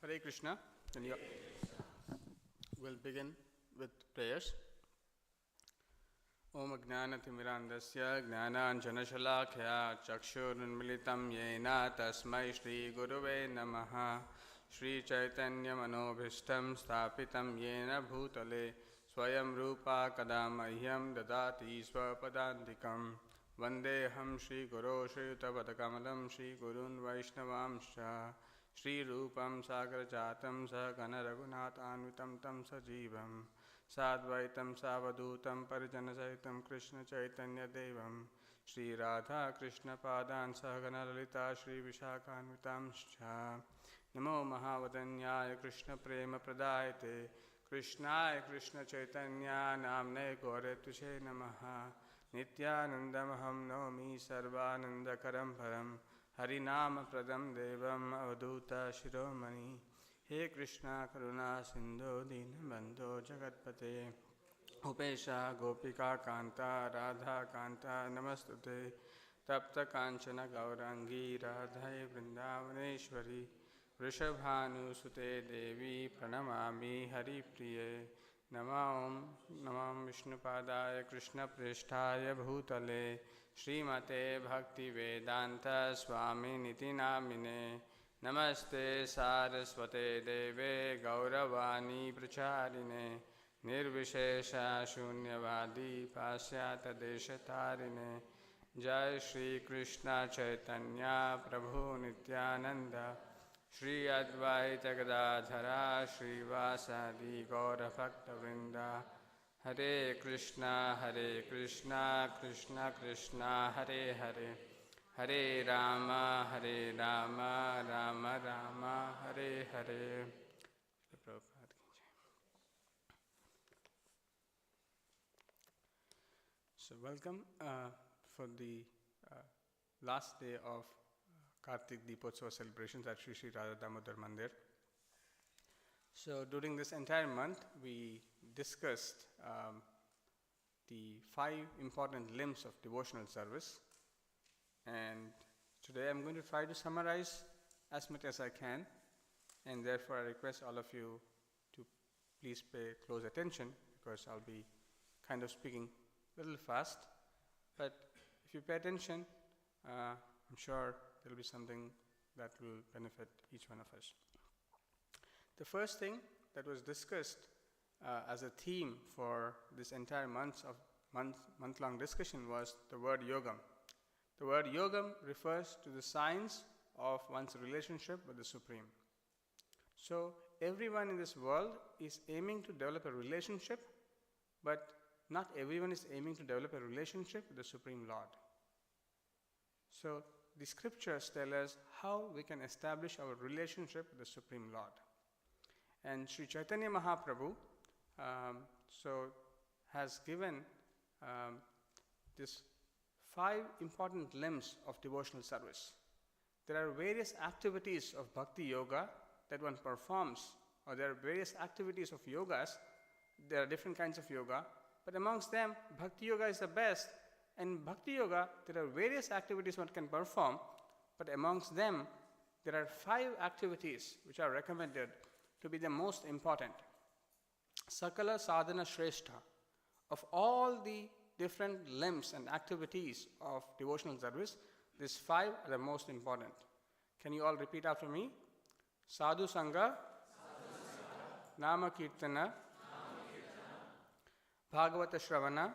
Hare Krishna. We'll begin with prayers. Om Ajnanathmirandasya Jnananjanashalakya Chakshurunmilitam Yena Tasmai Shri Guruve Namaha Shri Chaitanya Manobhishtam Sthapitam Yena Bhutale Swayam Rupa Kadamahyam Dadati Swapadandikam Vandeham Shri Guru Shri Yutapadakamalam Shri Gurun Vaishnavamsha Shri Rupam Sagrajatam Sagana Raghunathanvitam Tam Sajivam Sadvaitam Savadutam Parijanasahitam Krishna Chaitanya Devam Shri Radha Krishna Padan Sagana Lalita Shri Vishakhanvitamscha Namo Mahavadanyaya Krishna Prema Pradayate Krishnaya Krishna Chaitanya Namne Gore Tushe Namaha Nityanandamaham Nomi Sarvanandakaram Param Harinama Pradam Devam Avaduta Shiromani He Krishna Karuna Sindhu Dinabandho Jagatpate Upesha Gopika Kanta Radha Kanta Namastute Tapta Kanchana Gaurangi Radhai Vrindavaneshwari Vrishabhanu Sute Devi Pranamami Hari Priye Namam Vishnupadaya Krishna Prishtaya Bhutale Srimate Bhakti Vedanta Swami Niti Namine Namaste Saraswate Deve Gauravani Pracharine Nirvishesha Shunyavadi Pasyata Deshatarine Jai Shri Krishna Chaitanya Prabhu Nityananda Shri Advaita Gadadhara Shri Vasadi Gaura Bhakta Vrinda Hare Krishna Krishna Krishna Hare Hare Hare Rama Rama Rama Hare Hare. So welcome for the last day of Karthik Deepotsava celebrations at Sri Sri Radha Damodar Mandir. So during this entire month we discussed the 5 important limbs of devotional service, and today I'm going to try to summarize as much as I can, and therefore I request all of you to please pay close attention because I'll be kind of speaking a little fast, but if you pay attention I'm sure there will be something that will benefit each one of us. The first thing that was discussed as a theme for this entire month-long discussion was the word yogam. The word yogam refers to the science of one's relationship with the Supreme. So everyone in this world is aiming to develop a relationship, but not everyone is aiming to develop a relationship with the Supreme Lord. So the scriptures tell us how we can establish our relationship with the Supreme Lord. And Sri Chaitanya Mahaprabhu has given this 5 important limbs of devotional service. There are various activities of Bhakti Yoga that one performs, or there are various activities of yogas. There are different kinds of yoga, but amongst them Bhakti Yoga is the best. In Bhakti Yoga, there are various activities one can perform, but amongst them, there are 5 activities which are recommended to be the most important. Sakala Sadhana Shrestha. Of all the different limbs and activities of devotional service, these 5 are the most important. Can you all repeat after me? Sadhu Sangha, Nama Kirtana, Bhagavata Shravana,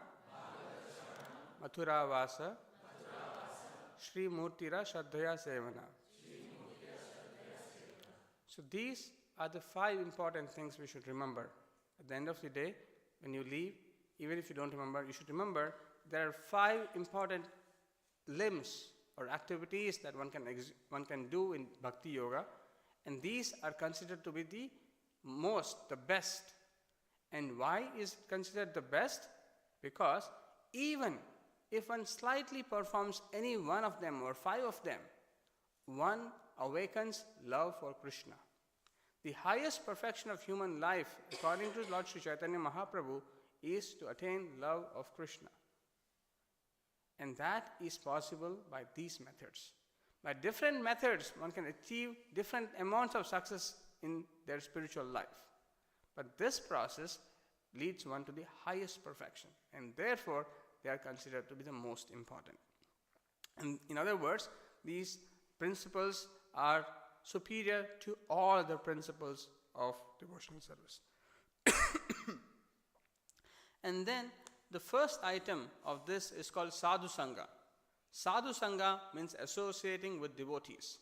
Mathura Vasa, Shri Murtira Shraddhaya Sevana. So these are the 5 important things we should remember. At the end of the day, when you leave, even if you don't remember, you should remember there are 5 important limbs or activities that one can do in Bhakti Yoga, and these are considered to be the best. And why is it considered the best? Because even if one slightly performs any one of them or 5 of them, one awakens love for Krishna. The highest perfection of human life, according to Lord Sri Chaitanya Mahaprabhu, is to attain love of Krishna. And that is possible by these methods. By different methods, one can achieve different amounts of success in their spiritual life. But this process leads one to the highest perfection, and therefore they are considered to be the most important. And in other words, these principles are superior to all other principles of devotional service. And then the first item of this is called Sadhu Sangha. Sadhu Sangha means associating with devotees.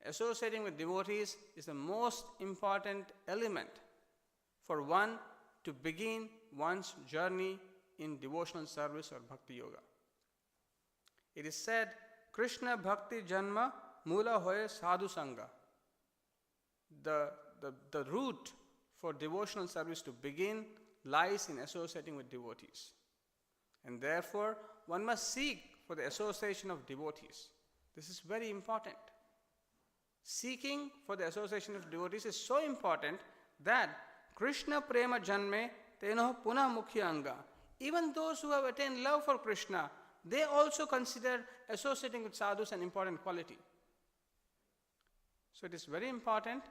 Associating with devotees is the most important element for one to begin one's journey in devotional service or bhakti yoga. It is said, Krishna Bhakti Janma Mula Hoye Sadhu Sangha. The root for devotional service to begin lies in associating with devotees. And therefore, one must seek for the association of devotees. This is very important. Seeking for the association of devotees is so important that Krishna Prema Janme Tenoh Punah Mukhya Anga. Even those who have attained love for Krishna, they also consider associating with sadhus an important quality. So it is very important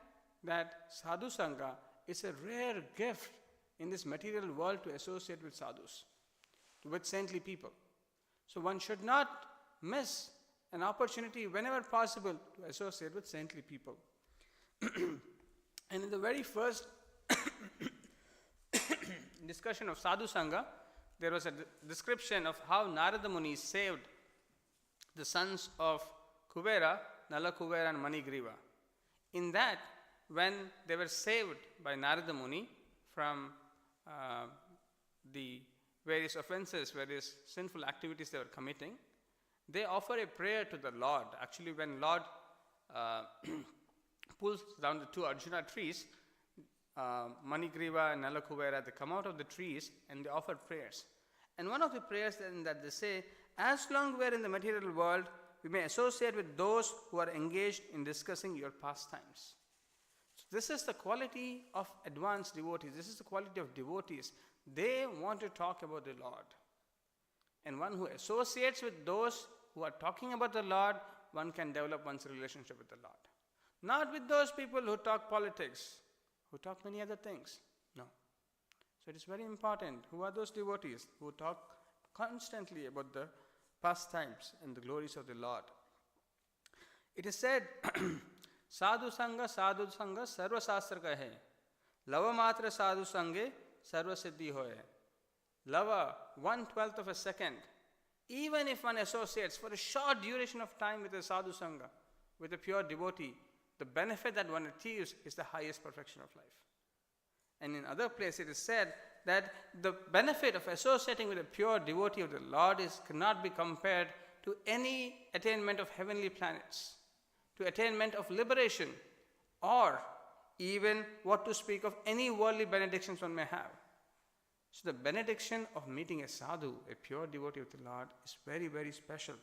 that Sadhu Sangha is a rare gift in this material world to associate with sadhus, with saintly people. So one should not miss an opportunity whenever possible to associate with saintly people. And in the very first discussion of Sadhu Sangha, there was a description of how Narada Muni saved the sons of Kuvera, Nala Kuvera and Manigriva. In that, when they were saved by Narada Muni from the various offenses, various sinful activities they were committing, they offer a prayer to the Lord. Actually, when Lord pulls down the two Arjuna trees, Manigriva and Nala Kuvera, they come out of the trees and they offer prayers. And one of the prayers that they say, as long we are in the material world, we may associate with those who are engaged in discussing your pastimes. So this is the quality of advanced devotees. This is the quality of devotees. They want to talk about the Lord. And one who associates with those who are talking about the Lord, one can develop one's relationship with the Lord. Not with those people who talk politics, who talk many other things. No. So it is very important. Who are those devotees who talk constantly about the pastimes and the glories of the Lord? It is said, Sadhu Sangha, Sarva Sastra Kahe. Lava Matra Sadhu Sanghe, Sarva Siddhi Hoye. Lava, 1/12 of a second. Even if one associates for a short duration of time with a Sadhu Sangha, with a pure devotee, the benefit that one achieves is the highest perfection of life. And in other places it is said that the benefit of associating with a pure devotee of the Lord cannot be compared to any attainment of heavenly planets, to attainment of liberation, or even what to speak of any worldly benedictions one may have. So the benediction of meeting a sadhu, a pure devotee of the Lord, is very, very special.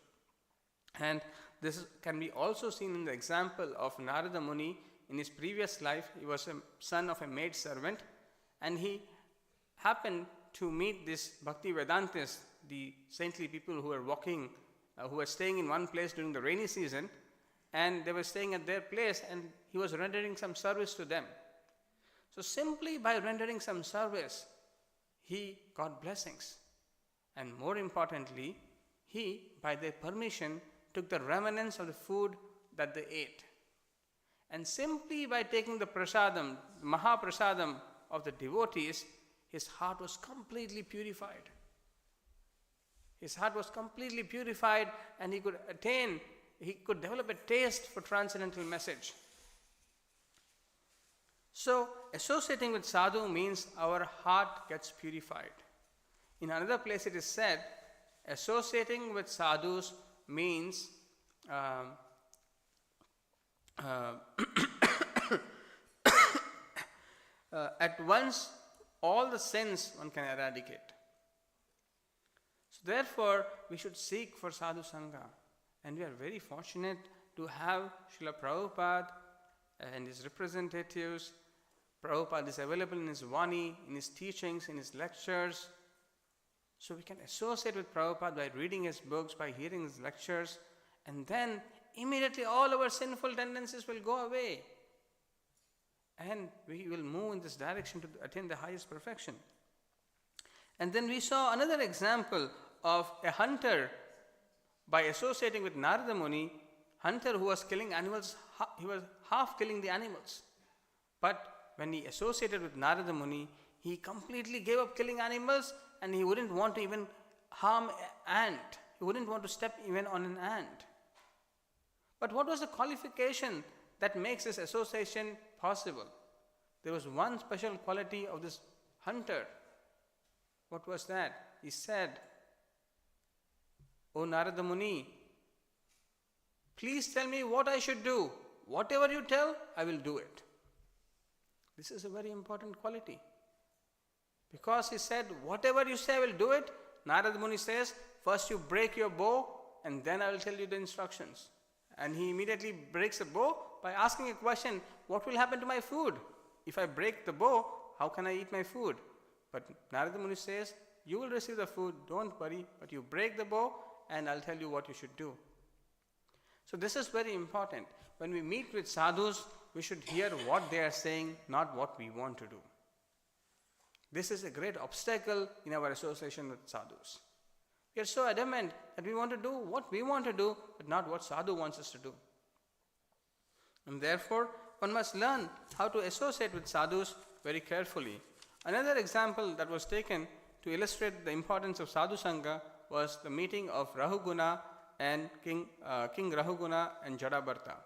And this can be also seen in the example of Narada Muni. In his previous life, he was a son of a maid servant, and he happened to meet these Bhakti Vedantis, the saintly people who were walking, who were staying in one place during the rainy season, and they were staying at their place, and he was rendering some service to them. So simply by rendering some service, he got blessings. And more importantly, he, by their permission, took the remnants of the food that they ate. And simply by taking the prasadam, Mahaprasadam of the devotees, his heart was completely purified. His heart was completely purified, and he could develop a taste for transcendental message. So, associating with sadhu means our heart gets purified. In another place it is said, associating with sadhus means at once all the sins one can eradicate. So therefore, we should seek for sadhu sangha. And we are very fortunate to have Srila Prabhupada and his representatives. Prabhupada is available in his Vani, in his teachings, in his lectures. So we can associate with Prabhupada by reading his books, by hearing his lectures, and then immediately all our sinful tendencies will go away. and we will move in this direction to attain the highest perfection. And then we saw another example of a hunter, by associating with Narada Muni, hunter who was killing animals, he was half killing the animals. But when he associated with Narada Muni, he completely gave up killing animals, and he wouldn't want to even harm an ant. He wouldn't want to step even on an ant. But what was the qualification that makes this association possible? There was one special quality of this hunter. What was that? He said, "O Narada Muni, please tell me what I should do. Whatever you tell, I will do it." This is a very important quality. Because he said, "Whatever you say, I will do it," Narada Muni says, "First you break your bow, and then I will tell you the instructions." And he immediately breaks the bow by asking a question, "What will happen to my food? If I break the bow, how can I eat my food?" But Narada Muni says, "You will receive the food, don't worry, but you break the bow and I'll tell you what you should do." So this is very important. When we meet with sadhus, we should hear what they are saying, not what we want to do. This is a great obstacle in our association with sadhus. We are so adamant that we want to do what we want to do, but not what sadhu wants us to do. And therefore, one must learn how to associate with sadhus very carefully. Another example that was taken to illustrate the importance of sadhu sangha was the meeting of Rahuguna and King Rahuguna and Jadabharta.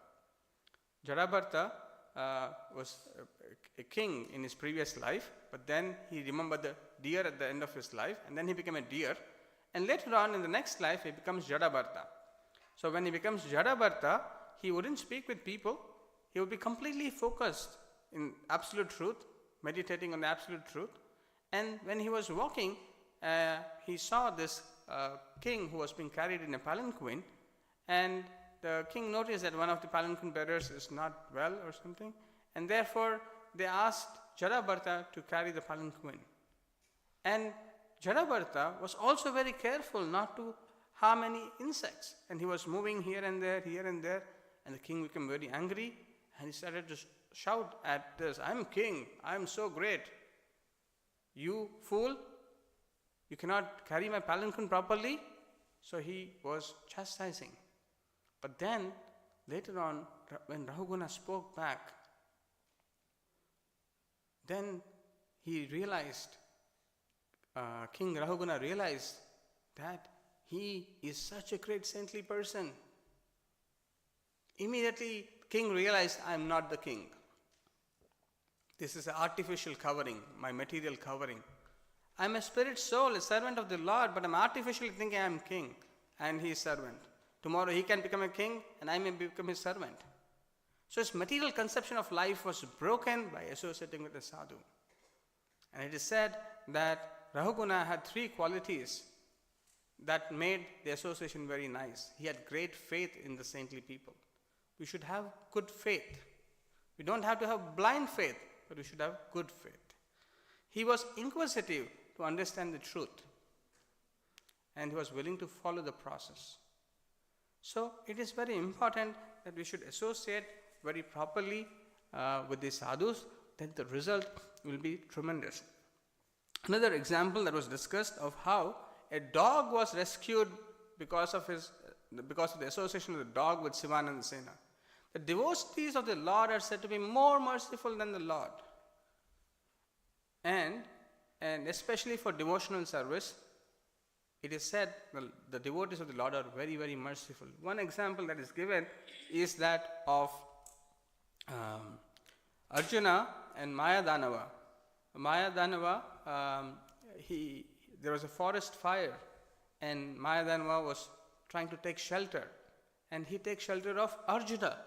Jadabharta was a king in his previous life, but then he remembered the deer at the end of his life, and then he became a deer. And later on in the next life, he becomes Jadabharta. So when he becomes Jadabharta, he wouldn't speak with people. He would be completely focused in absolute truth, meditating on the absolute truth. And when he was walking, he saw this king who was being carried in a palanquin, and the king noticed that one of the palanquin bearers is not well or something, and therefore they asked Jadabharta to carry the palanquin. And Jadabharta was also very careful not to harm any insects, and he was moving here and there, and the king became very angry, and he started to shout at this, "I'm king, I'm so great. You fool, you cannot carry my palanquin properly." So he was chastising. But then, later on, when Rahuguna spoke back, then he realized, King Rahuguna realized that he is such a great saintly person. Immediately, king realized, "I am not the king. This is an artificial covering, my material covering. I am a spirit soul, a servant of the Lord, but I am artificially thinking I am king and he is servant. Tomorrow he can become a king and I may become his servant." So his material conception of life was broken by associating with the sadhu. And it is said that Rahuguna had 3 qualities that made the association very nice. He had great faith in the saintly people. We should have good faith. We don't have to have blind faith, but we should have good faith. He was inquisitive to understand the truth, and he was willing to follow the process. So it is very important that we should associate very properly with the sadhus, then the result will be tremendous. Another example that was discussed of how a dog was rescued because of the association of the dog with Sivananda Sena. The devotees of the Lord are said to be more merciful than the Lord. And especially for devotional service, it is said the devotees of the Lord are very, very merciful. One example that is given is that of Arjuna and Mayadanava. Mayadanava, there was a forest fire, and Mayadanava was trying to take shelter, and he takes shelter of Arjuna.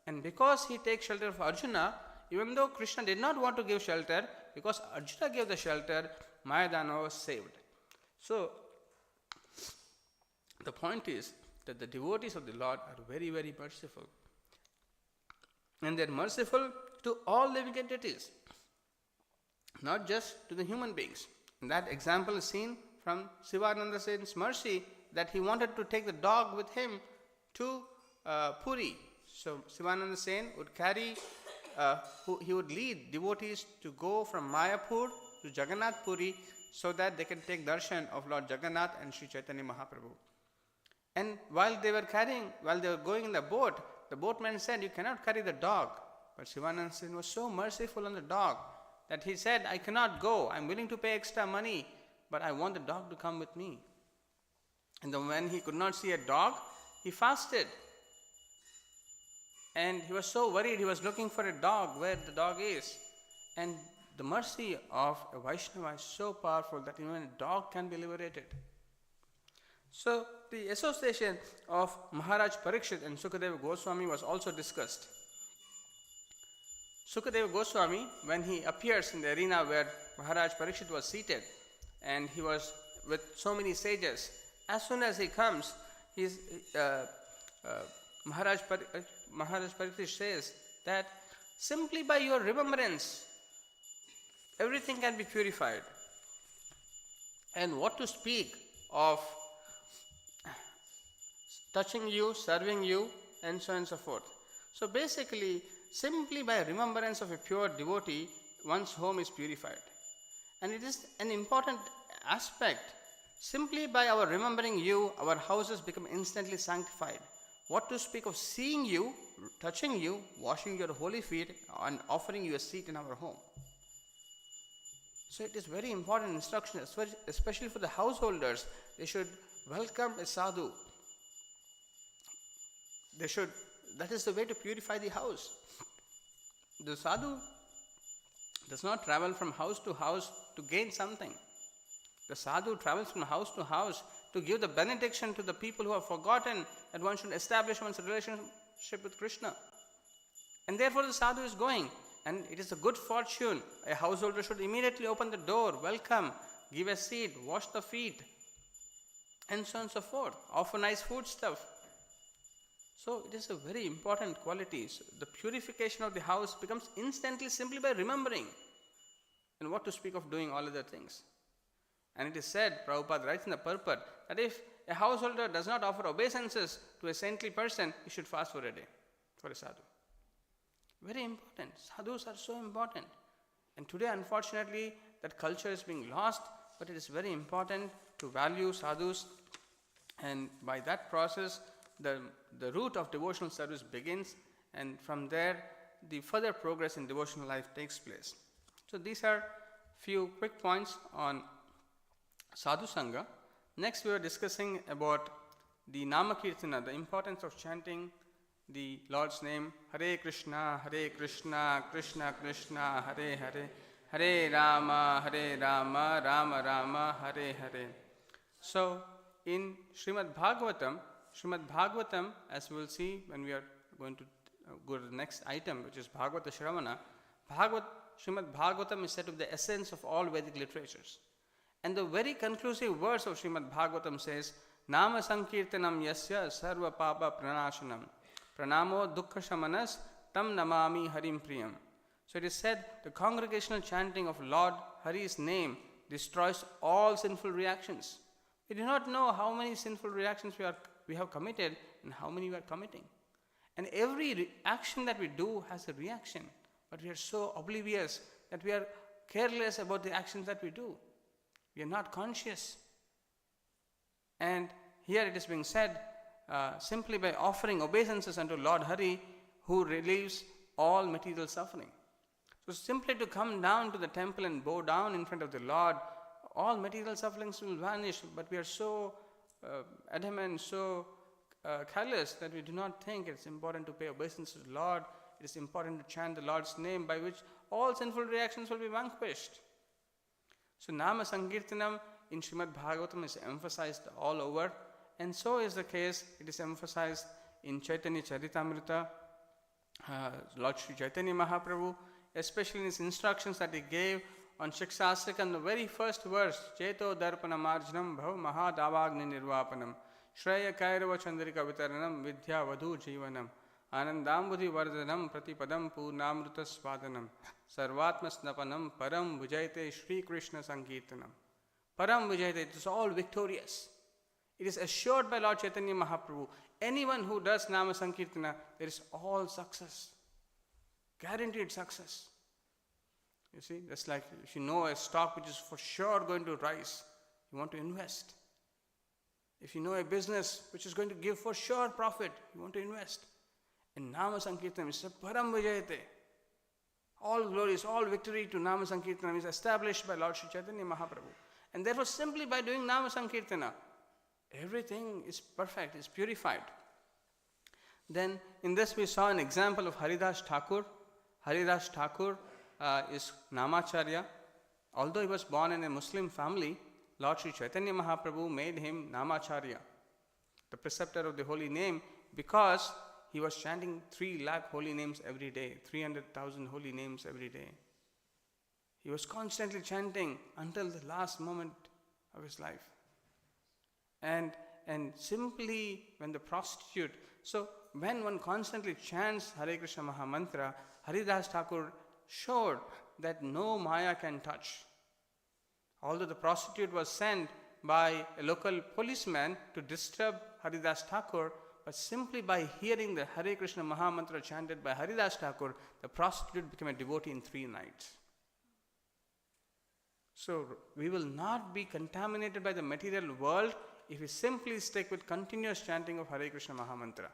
And because he takes shelter of Arjuna, even though Krishna did not want to give shelter, because Arjuna gave the shelter, Mayadanava was saved. So, the point is that the devotees of the Lord are very, very merciful. And they are merciful to all living entities, not just to the human beings. And that example is seen from Sivananda Sen's mercy, that he wanted to take the dog with him to Puri. So Sivananda Sen would carry he would lead devotees to go from Mayapur to Jagannath Puri so that they can take darshan of Lord Jagannath and Sri Chaitanya Mahaprabhu. And while they were going in the boatman said, "You cannot carry the dog." But Sivananda Singh was so merciful on the dog that he said, "I cannot go. I'm willing to pay extra money, but I want the dog to come with me." And then when he could not see a dog, he fasted. And he was so worried, he was looking for a dog, where the dog is. And the mercy of a Vaishnava is so powerful that even a dog can be liberated. So the association of Maharaj Parikshit and Sukadeva Goswami was also discussed. Sukadeva Goswami, when he appears in the arena where Maharaj Parikshit was seated, and he was with so many sages, as soon as he comes, Maharaj Parikshit says that simply by your remembrance, everything can be purified. And what to speak of touching you, serving you, and so on and so forth. So basically, simply by remembrance of a pure devotee, one's home is purified. And it is an important aspect. Simply by our remembering you, our houses become instantly sanctified. What to speak of seeing you, touching you, washing your holy feet, and offering you a seat in our home. So it is very important instruction, especially for the householders. They should welcome a sadhu. That is the way to purify the house. The sadhu does not travel from house to house to gain something. The sadhu travels from house to house to give the benediction to the people who have forgotten that one should establish one's relationship with Krishna. And therefore the sadhu is going. And it is a good fortune. A householder should immediately open the door, welcome, give a seat, wash the feet, and so on and so forth. Offer nice food stuff. So it is a very important quality. So the purification of the house becomes instantly simply by remembering. And what to speak of doing all other things. And it is said, Prabhupada writes in the purport, that if a householder does not offer obeisances to a saintly person, he should fast for a day, for a sadhu. Very important. Sadhus are so important. And today, unfortunately, that culture is being lost, but it is very important to value sadhus. And by that process, the root of devotional service begins, and from there, the further progress in devotional life takes place. So these are few quick points on Sadhu Sangha. Next, we are discussing about the Nama Kirtana, the importance of chanting the Lord's name, Hare Krishna, Krishna Krishna, Hare Hare, Hare Rama, Rama Rama, Hare Hare. So, in Srimad Bhagavatam, as we will see when we are going to go to the next item, which is Bhagavata Shravana, Srimad Bhagavatam is said to be the essence of all Vedic literatures. And the very conclusive verse of Srimad Bhagavatam says, Nama Sankirtanam Yasya Sarva Papa Pranashanam Pranamo Dukkha Shamanas Tam Namami Harim Priyam. So it is said, the congregational chanting of Lord Hari's name destroys all sinful reactions. We do not know how many sinful reactions we have committed and how many we are committing. And every action that we do has a reaction. But we are so oblivious that we are careless about the actions that we do. We are not conscious. And here it is being said, simply by offering obeisances unto Lord Hari, who relieves all material suffering. So simply to come down to the temple and bow down in front of the Lord, all material sufferings will vanish, but we are so adamant, so careless that we do not think it's important to pay obeisance to the Lord. It is important to chant the Lord's name, by which all sinful reactions will be vanquished. So Nama Sankirtanam in Srimad Bhagavatam is emphasized all over, and so is the case, it is emphasized in Chaitanya Charitamrita, Lord Sri Chaitanya Mahaprabhu, especially in his instructions that he gave on Shikshastakam, the very first verse, Cheto Darpana Marjanam Bhav Mahadavagni Nirvapanam Shreya Kairava Chandrika Vitaranam Vidya Vadhu Jivanam Anandambudhi Vardhanam Pratipadam Purnamruta Svadanam Sarvatma Snapanam Param Vijayate Shri Krishna Sankirtanam. Param Vijayate, it is all victorious. It is assured by Lord Chaitanya Mahaprabhu. Anyone who does Nama Sankirtana, there is all success. guaranteed success. You see, that's like if you know a stock which is for sure going to rise, you want to invest. If you know a business which is going to give for sure profit, you want to invest. And Nama Sankirtanam is Param Vijayate. All glories, all victory to Nama Sankirtanam is established by Lord Sri Chaitanya Mahaprabhu. And therefore simply by doing Nama Sankirtana, everything is perfect, is purified. Then in this we saw an example of Haridas Thakur. Haridas Thakur is Namacharya. Although he was born in a Muslim family, Lord Sri Chaitanya Mahaprabhu made him Namacharya, the preceptor of the holy name, because he was chanting 3 lakh holy names every day, 300,000 holy names every day. He was constantly chanting until the last moment of his life. And simply when the prostitute, so when one constantly chants Hare Krishna Mahamantra, Haridas Thakur showed that no Maya can touch. Although the prostitute was sent by a local policeman to disturb Haridas Thakur, but simply by hearing the Hare Krishna Mahamantra chanted by Haridas Thakur, the prostitute became a devotee in 3 nights. So we will not be contaminated by the material world if we simply stick with continuous chanting of Hare Krishna Mahamantra.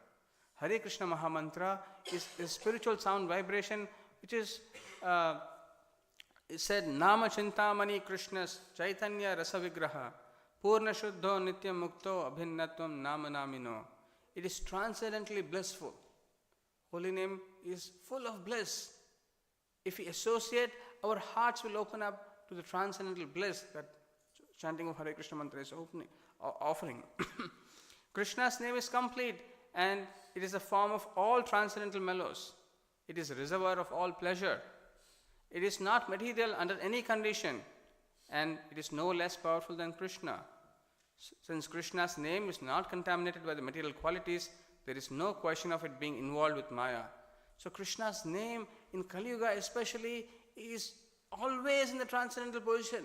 Hare Krishna Mahamantra is a spiritual sound vibration which is it said Nama Chintamani Krishnas Chaitanya Rasa Vigraha Purna Shuddho Nityam Mukto Abhinnatvam Nama Namino. It is transcendently blissful. Holy name is full of bliss. If we associate, our hearts will open up to the transcendental bliss that chanting of Hare Krishna Mantra is offering. Krishna's name is complete and it is a form of all transcendental mellows. It is a reservoir of all pleasure. It is not material under any condition and it is no less powerful than Krishna. Since Krishna's name is not contaminated by the material qualities, there is no question of it being involved with Maya. So Krishna's name in Kali Yuga especially is always in the transcendental position.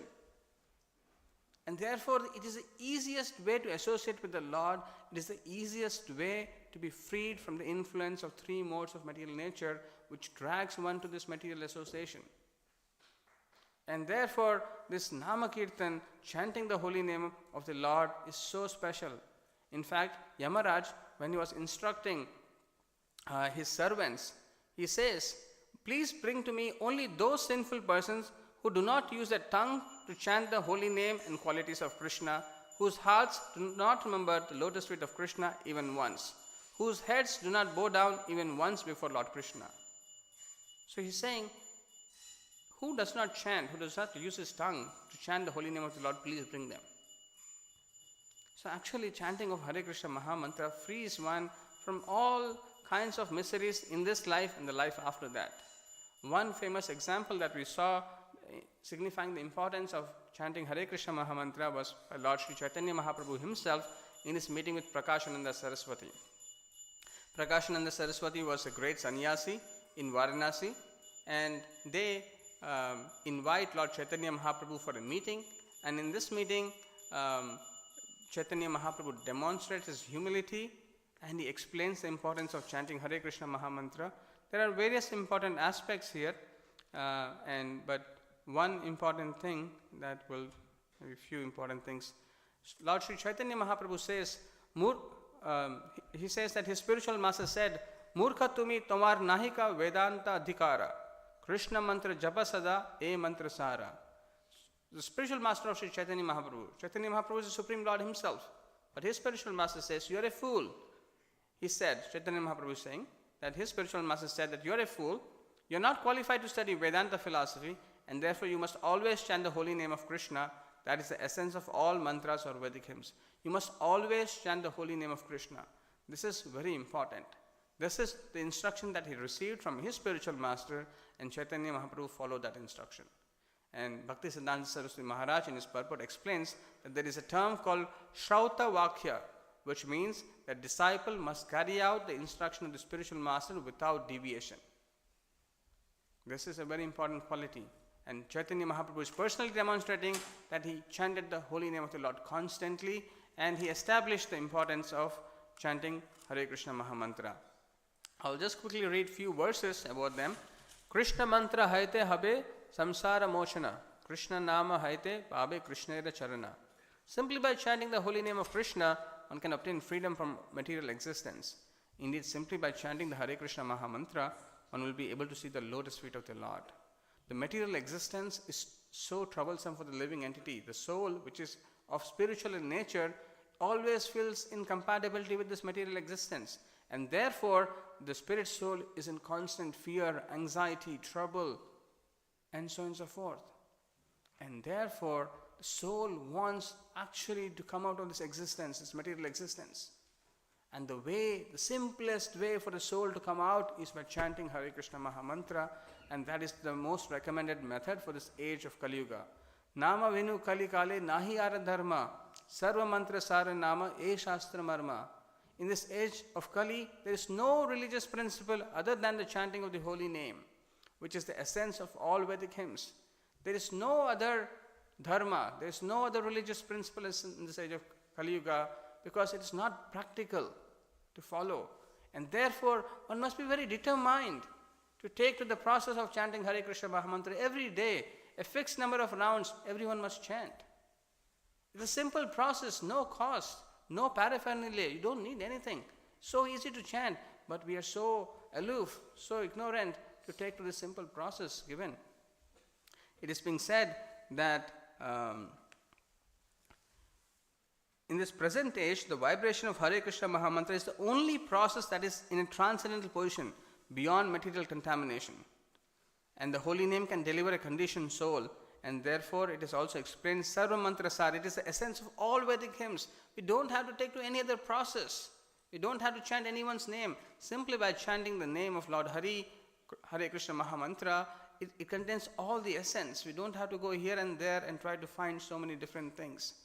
And therefore it is the easiest way to associate with the Lord. It is the easiest way to be freed from the influence of 3 modes of material nature which drags one to this material association. And therefore, this Namakirtan, chanting the holy name of the Lord, is so special. In fact, Yamaraj, when he was instructing his servants, he says, please bring to me only those sinful persons who do not use their tongue to chant the holy name and qualities of Krishna, whose hearts do not remember the lotus feet of Krishna even once, whose heads do not bow down even once before Lord Krishna. So he's saying, who does not chant, who does not use his tongue to chant the holy name of the Lord, please bring them. So actually chanting of Hare Krishna Mahamantra frees one from all kinds of miseries in this life and the life after that. One famous example that we saw signifying the importance of chanting Hare Krishna Mahamantra was by Lord Sri Chaitanya Mahaprabhu himself in his meeting with Prakashananda Saraswati. Prakashananda Saraswati was a great sannyasi in Varanasi and they invite Lord Chaitanya Mahaprabhu for a meeting, and in this meeting Chaitanya Mahaprabhu demonstrates his humility and he explains the importance of chanting Hare Krishna Mahamantra. There are various important aspects here, but one important thing that will, maybe few important things. Lord Sri Chaitanya Mahaprabhu says, he says that his spiritual master said, Murkha tumi tomar nahika Vedanta adhikara. Krishna mantra japa sada e mantra sara. The spiritual master of Sri Chaitanya Mahaprabhu is the Supreme Lord himself. But his spiritual master says, you are a fool. He said, Chaitanya Mahaprabhu is saying, that his spiritual master said that you are a fool, you are not qualified to study Vedanta philosophy, and therefore you must always chant the holy name of Krishna. That is the essence of all mantras or Vedic hymns. You must always chant the holy name of Krishna. This is very important. This is the instruction that he received from his spiritual master, and Chaitanya Mahaprabhu followed that instruction. And Bhakti Siddhanta Saraswati Maharaj in his purport explains that there is a term called Shrauta Vakya, which means that disciple must carry out the instruction of the spiritual master without deviation. This is a very important quality. And Chaitanya Mahaprabhu is personally demonstrating that he chanted the holy name of the Lord constantly, and he established the importance of chanting Hare Krishna Mahamantra. I'll just quickly read few verses about them. Krishna mantra haite habe samsara mochana. Krishna nama haite pabe Krishnera charana. Simply by chanting the holy name of Krishna, one can obtain freedom from material existence. Indeed, simply by chanting the Hare Krishna Maha Mantra, one will be able to see the lotus feet of the Lord. The material existence is so troublesome for the living entity. The soul, which is of spiritual in nature, always feels incompatibility with this material existence. And therefore, the spirit soul is in constant fear, anxiety, trouble, and so on and so forth. And therefore, the soul wants actually to come out of this existence, this material existence. And the simplest way for the soul to come out is by chanting Hare Krishna Maha Mantra, and that is the most recommended method for this age of Kali Yuga. Nama vinu kali kale nahi ara dharma, sarva mantra sara nama e shastra marma. In this age of Kali, there is no religious principle other than the chanting of the holy name, which is the essence of all Vedic hymns. There is no other dharma, there is no other religious principle in this age of Kali Yuga, because it is not practical to follow. And therefore, one must be very determined to take to the process of chanting Hare Krishna Maha Mantra every day. A fixed number of rounds, everyone must chant. It's a simple process, no cost, no paraphernalia, you don't need anything. So easy to chant, but we are so aloof, so ignorant to take to this simple process given. It is being said that in this present age, the vibration of Hare Krishna Maha Mantra is the only process that is in a transcendental position beyond material contamination. And the holy name can deliver a conditioned soul, and therefore it is also explained Sarva Mantra Sar. It is the essence of all Vedic hymns. We don't have to take to any other process. We don't have to chant anyone's name. Simply by chanting the name of Lord Hari, Hare Krishna Maha Mantra, it contains all the essence. We don't have to go here and there and try to find so many different things.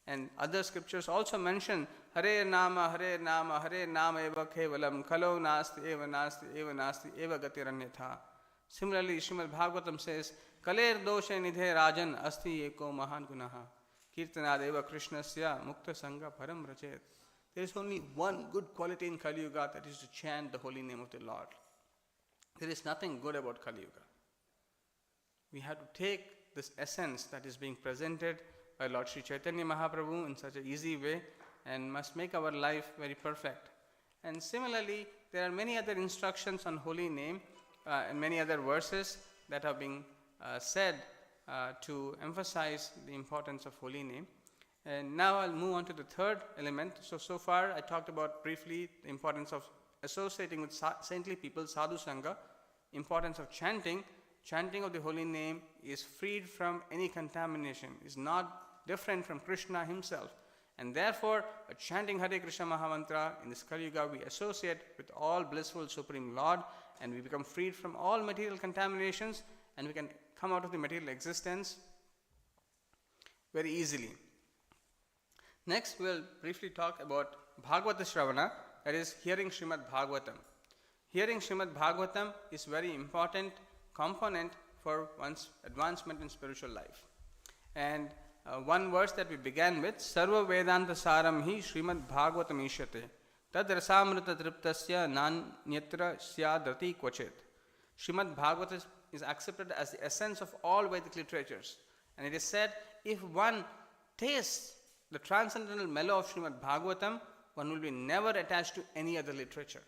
And other scriptures also mention Hare Nama, Hare Nama, Hare Nama eva kevalam, kalo nasti eva nasti eva nasti eva gatiranyatha. Similarly, Srimad Bhagavatam says, Kaler doshe nidhe rajan asti eko mahan gunaha, kirtanad eva krishnasya mukta sangha param rachet. There is only one good quality in Kali Yuga, that is to chant the holy name of the Lord. There is nothing good about Kali Yuga. We have to take this essence that is being presented by Lord Sri Chaitanya Mahaprabhu in such an easy way and must make our life very perfect. And similarly, there are many other instructions on holy name and many other verses that are being said to emphasize the importance of holy name. And now I'll move on to the third element. So far I talked about briefly the importance of associating with saintly people, sadhu sangha, importance of chanting. Chanting of the holy name is freed from any contamination, is not different from Krishna himself. And therefore, by chanting Hare Krishna Maha Mantra in this Kali Yuga, we associate with all blissful Supreme Lord, and we become freed from all material contaminations, and we can come out of the material existence very easily. Next, we will briefly talk about Bhagavata Shravana, that is hearing Srimad Bhagavatam. Hearing Srimad Bhagavatam is very important component for one's advancement in spiritual life. And one verse that we began with, Sarva Vedanta Saram hi Srimad Bhagavatam Ishyate Tad Rasamrita Triptasya Nanyatra Syadrati Kvachit. Srimad Bhagavatam is accepted as the essence of all Vedic literatures. And it is said, if one tastes the transcendental mellow of Srimad Bhagavatam, one will be never attached to any other literature.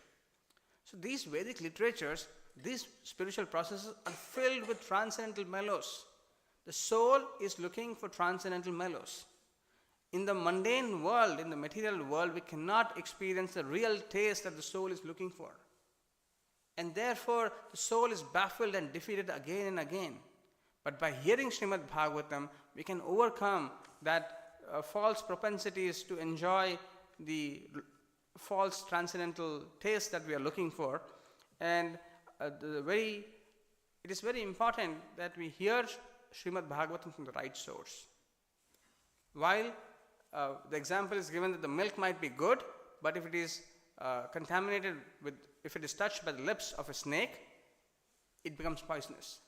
So these Vedic literatures, these spiritual processes are filled with transcendental mellows. The soul is looking for transcendental mellows. In the mundane world, in the material world, we cannot experience the real taste that the soul is looking for. And therefore, the soul is baffled and defeated again and again. But by hearing Srimad Bhagavatam, we can overcome that false propensities to enjoy the false transcendental taste that we are looking for. And it is very important that we hear Srimad Bhagavatam from the right source. While the example is given that the milk might be good, but if it is contaminated if it is touched by the lips of a snake, it becomes poisonous.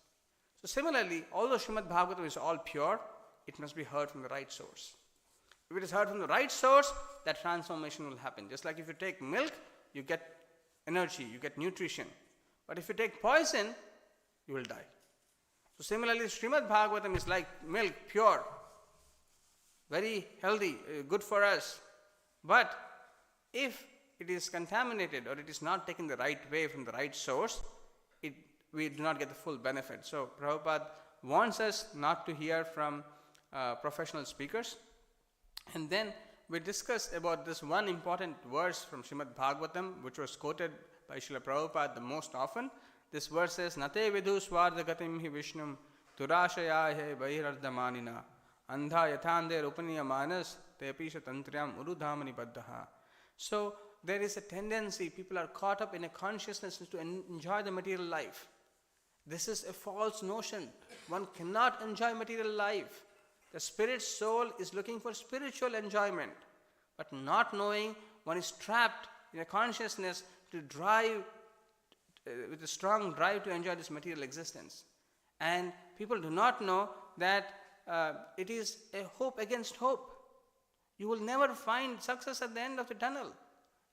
So similarly, although Srimad Bhagavatam is all pure, it must be heard from the right source. If it is heard from the right source, that transformation will happen. Just like if you take milk, you get energy, you get nutrition. But if you take poison, you will die. So similarly, Srimad Bhagavatam is like milk, pure, very healthy, good for us. But if it is contaminated or it is not taken the right way from the right source, we do not get the full benefit. So Prabhupada wants us not to hear from professional speakers. And then we discussed about this one important verse from Srimad Bhagavatam, which was quoted by Srila Prabhupada the most often. This verse says, Nate vidhu swardhagatim hi vishnum turashaya he bahirardhamanina andha yathander upaniya manas tepisha tantriyam urudhamani baddhaha. So there is a tendency, people are caught up in a consciousness to enjoy the material life. This is a false notion. One cannot enjoy material life. The spirit soul is looking for spiritual enjoyment, but not knowing one is trapped in a consciousness to drive, with a strong drive to enjoy this material existence. And people do not know that it is a hope against hope. You will never find success at the end of the tunnel.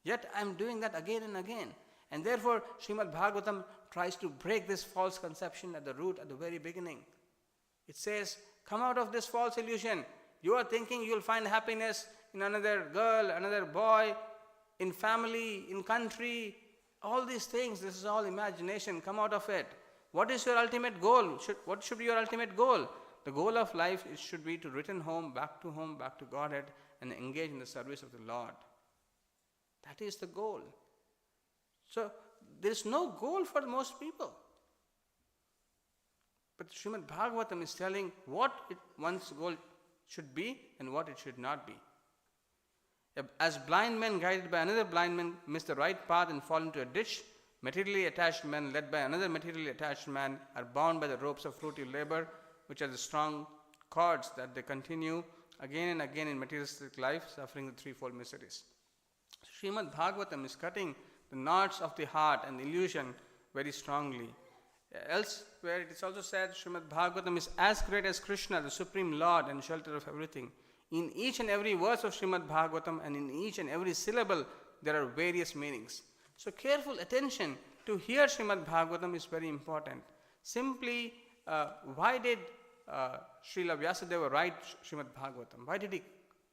Yet I am doing that again and again. And therefore, Srimad Bhagavatam tries to break this false conception at the root, at the very beginning. It says, come out of this false illusion. You are thinking you will find happiness in another girl, another boy, in family, in country, all these things. This is all imagination. Come out of it. What is your ultimate goal? What should be your ultimate goal? The goal of life should be to return home, back to Godhead, and engage in the service of the Lord. That is the goal. So, there is no goal for most people. But Srimad Bhagavatam is telling what one's goal should be and what it should not be. As blind men guided by another blind man miss the right path and fall into a ditch, materially attached men led by another materially attached man are bound by the ropes of fruitive labor, which are the strong cords that they continue again and again in materialistic life, suffering the threefold miseries. Srimad Bhagavatam is cutting the knots of the heart and illusion very strongly. Elsewhere it is also said, Srimad Bhagavatam is as great as Krishna, the Supreme Lord and shelter of everything. In each and every verse of Srimad Bhagavatam and in each and every syllable, there are various meanings. So careful attention to hear Srimad Bhagavatam is very important. Simply, why did Srila Vyasadeva write Srimad Bhagavatam? Why did he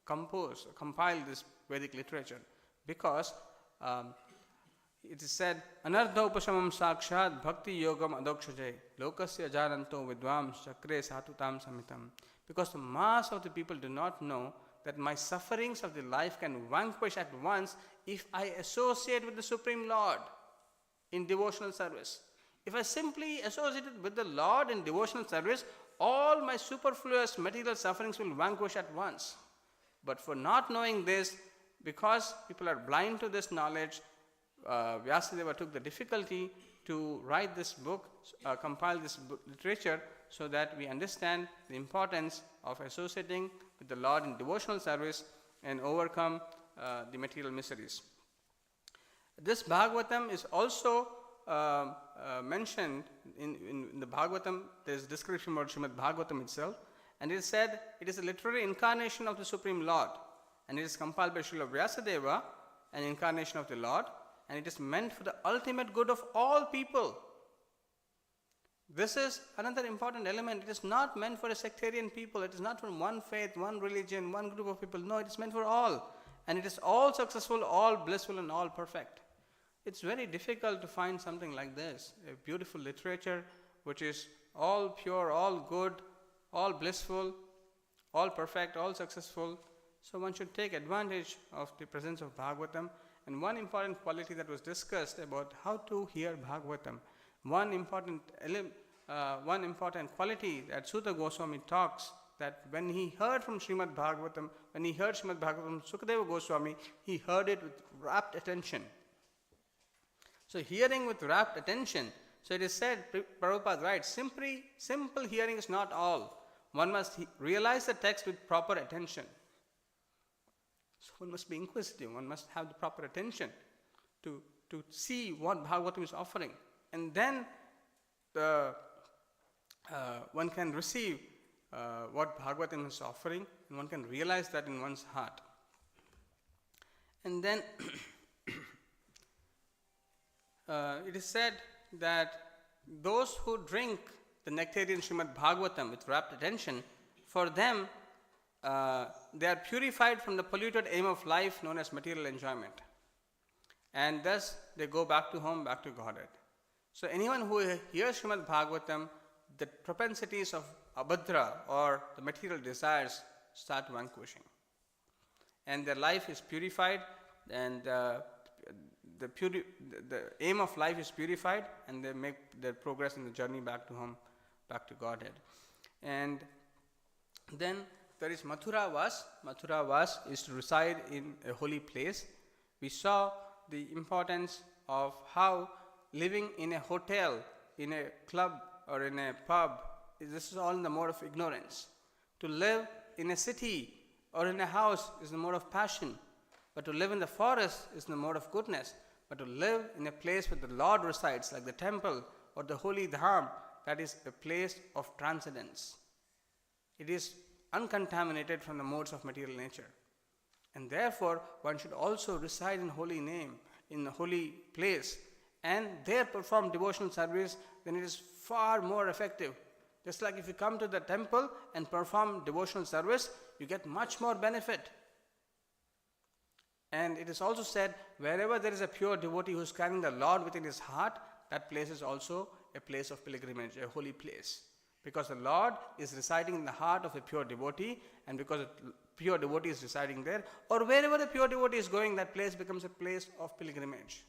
compile this Vedic literature? Because it is said, Anardha upashamam sakshat bhakti yogam adokshaje lokasya jananto vidvam chakre satutam samitam. Because the mass of the people do not know that my sufferings of the life can vanquish at once if I associate with the Supreme Lord in devotional service. If I simply associate with the Lord in devotional service, all my superfluous material sufferings will vanquish at once. But for not knowing this, because people are blind to this knowledge, Vyasadeva took the difficulty to write this book, compile this literature, so that we understand the importance of associating with the Lord in devotional service and overcome the material miseries. This Bhagavatam is also mentioned in the Bhagavatam. There is a description about Srimad Bhagavatam itself, and it is said it is a literary incarnation of the Supreme Lord, and it is compiled by Srila Vyasadeva, an incarnation of the Lord, and it is meant for the ultimate good of all people. This is another important element. It is not meant for a sectarian people. It is not for one faith, one religion, one group of people. No, it is meant for all. And it is all successful, all blissful, and all perfect. It's very difficult to find something like this. A beautiful literature which is all pure, all good, all blissful, all perfect, all successful. So one should take advantage of the presence of Bhagavatam. And one important quality that was discussed about how to hear Bhagavatam, one important quality that Sutta Goswami talks, that when he heard from Srimad Bhagavatam, Sukadeva Goswami, he heard it with rapt attention. So hearing with rapt attention, so it is said, Prabhupada writes, simple hearing is not all. One must realize the text with proper attention. So one must be inquisitive, one must have the proper attention to see what Bhagavatam is offering. And then one can receive what Bhagavatam is offering, and one can realize that in one's heart. And then it is said that those who drink the nectarian Srimad Bhagavatam with rapt attention, for them, they are purified from the polluted aim of life known as material enjoyment. And thus, they go back to home, back to Godhead. So anyone who hears Srimad Bhagavatam, the propensities of abhadra or the material desires start vanquishing. And their life is purified, and the aim of life is purified, and they make their progress in the journey back to home, back to Godhead. And then there is Mathura Vas. Mathura Vas is to reside in a holy place. We saw the importance of how living in a hotel, in a club or in a pub, this is all in the mode of ignorance. To live in a city or in a house is the mode of passion. But to live in the forest is the mode of goodness. But to live in a place where the Lord resides, like the temple or the holy dham, that is a place of transcendence. It is uncontaminated from the modes of material nature. And therefore, one should also reside in holy name, in a holy place, and there perform devotional service. Then it is far more effective. Just like if you come to the temple and perform devotional service, you get much more benefit. And it is also said, wherever there is a pure devotee who is carrying the Lord within his heart, that place is also a place of pilgrimage, a holy place. Because the Lord is residing in the heart of a pure devotee, and because a pure devotee is residing there, or wherever the pure devotee is going, that place becomes a place of pilgrimage.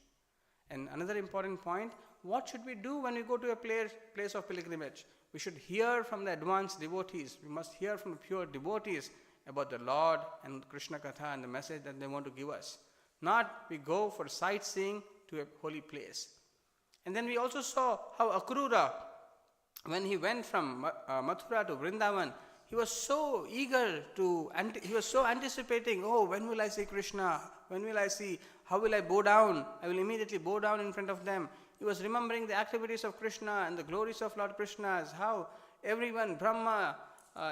And another important point, what should we do when we go to a place of pilgrimage? We should hear from the advanced devotees. We must hear from the pure devotees about the Lord and Krishna Katha and the message that they want to give us. Not we go for sightseeing to a holy place. And then we also saw how Akrura, when he went from Mathura to Vrindavan, he was so eager he was so anticipating, oh, when will I see Krishna? When will I see? How will I bow down? I will immediately bow down in front of them. He was remembering the activities of Krishna and the glories of Lord Krishna, how everyone, Brahma,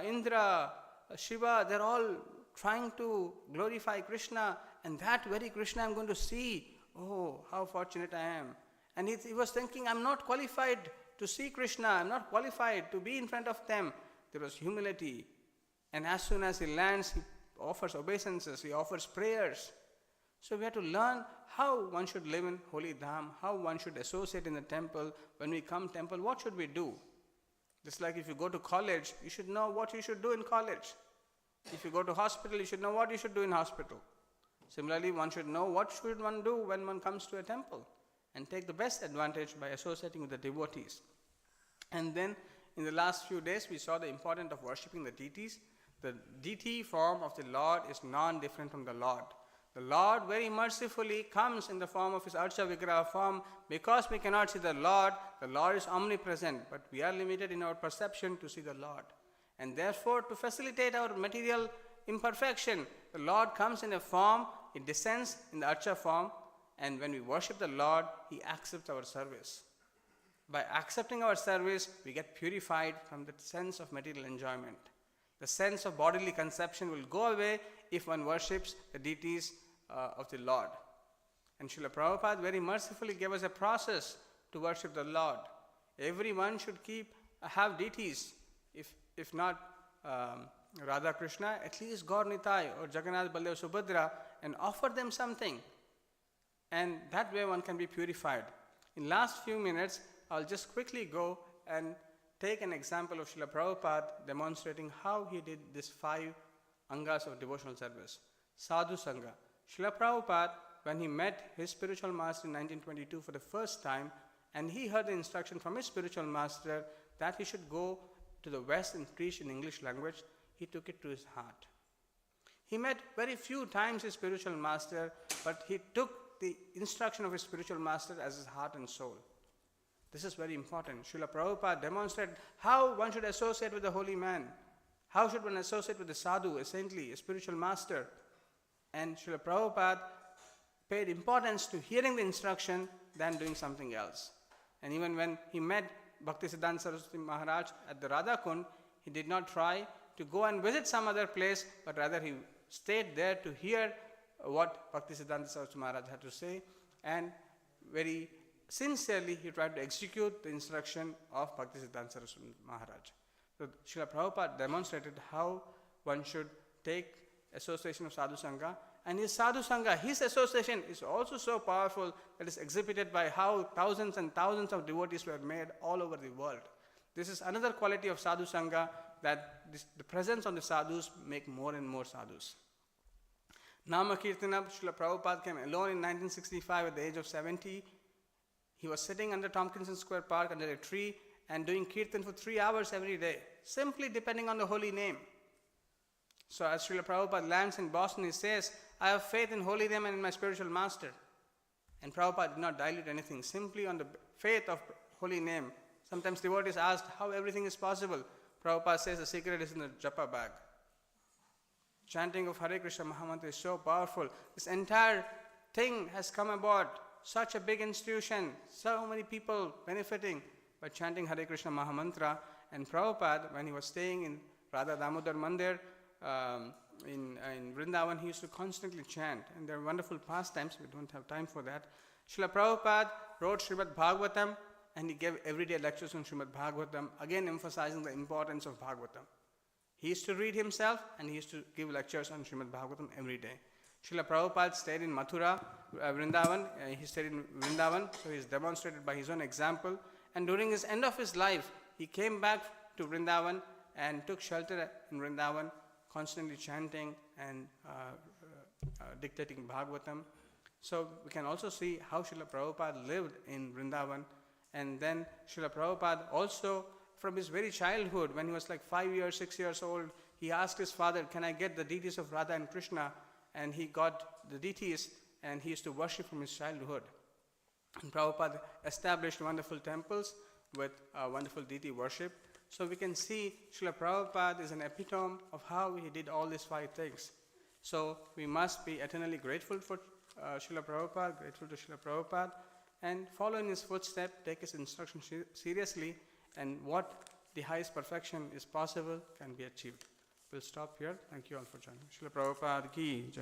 Indra, Shiva, they're all trying to glorify Krishna, and that very Krishna I'm going to see. Oh, how fortunate I am. And he was thinking, I'm not qualified to see Krishna, I'm not qualified to be in front of them. There was humility. And as soon as he lands, he offers obeisances, he offers prayers. So we have to learn how one should live in holy dham, how one should associate in the temple. When we come temple, what should we do? Just like if you go to college, you should know what you should do in college. If you go to hospital, you should know what you should do in hospital. Similarly, one should know what should one do when one comes to a temple, and take the best advantage by associating with the devotees. And then in the last few days, we saw the importance of worshipping the deities. The deity form of the Lord is non-different from the Lord. The Lord very mercifully comes in the form of his Archa Vigraha form. Because we cannot see the Lord is omnipresent, but we are limited in our perception to see the Lord. And therefore, to facilitate our material imperfection, the Lord comes in a form, he descends in the Archa form, and when we worship the Lord, he accepts our service. By accepting our service, we get purified from the sense of material enjoyment. The sense of bodily conception will go away if one worships the deities of the Lord. And Srila Prabhupada very mercifully gave us a process to worship the Lord. Everyone should have deities, if not Radha Krishna, at least Gaur Nitai or Jagannath Baldev Subhadra, and offer them something. And that way one can be purified. In last few minutes, I'll just quickly go and take an example of Srila Prabhupada demonstrating how he did these 5 angas of devotional service. Sadhu Sangha. Srila Prabhupada, when he met his spiritual master in 1922 for the first time, and he heard the instruction from his spiritual master that he should go to the West and preach in English language, he took it to his heart. He met very few times his spiritual master, but he took the instruction of his spiritual master as his heart and soul. This is very important. Srila Prabhupada demonstrated how one should associate with the holy man. How should one associate with the sadhu, a saintly, a spiritual master? And Srila Prabhupada paid importance to hearing the instruction than doing something else. And even when he met Bhakti Siddhanta Saraswati Maharaj at the Radha Kund, he did not try to go and visit some other place, but rather he stayed there to hear what Bhakti Siddhanta Saraswati Maharaj had to say, and very sincerely he tried to execute the instruction of Bhakti Siddhanta Saraswati Maharaj. So Srila Prabhupada demonstrated how one should take association of Sadhu Sangha, and his Sadhu Sangha, his association is also so powerful that is exhibited by how thousands and thousands of devotees were made all over the world. This is another quality of Sadhu Sangha, that the presence of the sadhus make more and more sadhus. Nama Kirtana, Srila Prabhupada came alone in 1965 at the age of 70. He was sitting under Tompkinson Square Park under a tree and doing kirtan for 3 hours every day, simply depending on the holy name. So as Srila Prabhupada lands in Boston, he says, I have faith in holy name and in my spiritual master. And Prabhupada did not dilute anything, simply on the faith of holy name. Sometimes devotees asked how everything is possible. Prabhupada says the secret is in the japa bag. Chanting of Hare Krishna Mahamantra is so powerful. This entire thing has come about, such a big institution, so many people benefiting by chanting Hare Krishna Mahamantra. And Prabhupada, when he was staying in Radha Damodar Mandir in Vrindavan, he used to constantly chant. And there are wonderful pastimes, we don't have time for that. Srila Prabhupada wrote Srimad Bhagavatam, and he gave everyday lectures on Srimad Bhagavatam, again emphasizing the importance of Bhagavatam. He used to read himself, and he used to give lectures on Srimad Bhagavatam every day. Srila Prabhupada stayed in Mathura, Vrindavan. He stayed in Vrindavan, so he is demonstrated by his own example. And during his end of his life, he came back to Vrindavan and took shelter in Vrindavan, constantly chanting and dictating Bhagavatam. So we can also see how Srila Prabhupada lived in Vrindavan. And then Srila Prabhupada also, from his very childhood, when he was like 5 years, 6 years old, he asked his father, can I get the deities of Radha and Krishna? And he got the deities, and he used to worship from his childhood. And Prabhupada established wonderful temples with wonderful deity worship. So we can see Srila Prabhupada is an epitome of how he did all these 5 things. So we must be eternally grateful for Srila Prabhupada, grateful to Srila Prabhupada, and follow in his footsteps, take his instruction seriously, and what the highest perfection is possible can be achieved. We'll stop here. Thank you all for joining. Srila Prabhupada ki jai.